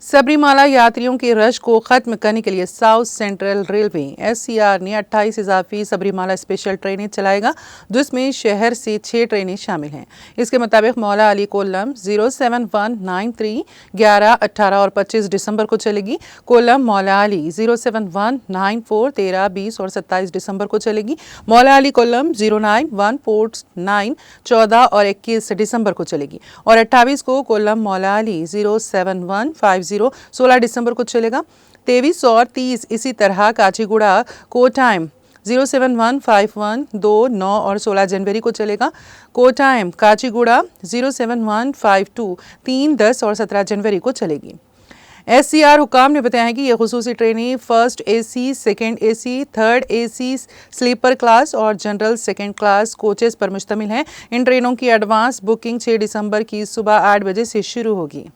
सबरीमाला यात्रियों के रश को खत्म करने के लिए साउथ सेंट्रल रेलवे SCR ने 28 इजाफी सबरीमाला स्पेशल ट्रेनें चलाएगा, जिसमें शहर से 6 ट्रेनें शामिल हैं। इसके मुताबिक मौला अली कोल्लम 07193 11, 18 और 25 दिसंबर को चलेगी। कोल्लम मौला अली 07194 13, 20 और 27 दिसंबर को चलेगी। मौला अली कोल्लम 09149 14 और 21 दिसंबर को चलेगी और 28 को कोल्लम मौला अली 07150 16 दिसंबर को चलेगा। 23 और 30 इसी तरह काचीगुड़ा कोटाइम 07151 2, 9 और 16 जनवरी को चलेगा। कोटाइम काचीगुड़ा 07152 3, 10 और 17 जनवरी को चलेगी। SCR हुकाम ने बताया है कि ये खुसूसी ट्रेनें first AC, second AC, third AC, sleeper class और जनरल सेकेंड क्लास कोचेस पर मुश्तमिल हैं। इन ट्रेनों की एडवांस बुकिंग 6 दिसंबर की सुबह 8 बजे से शुरू होगी।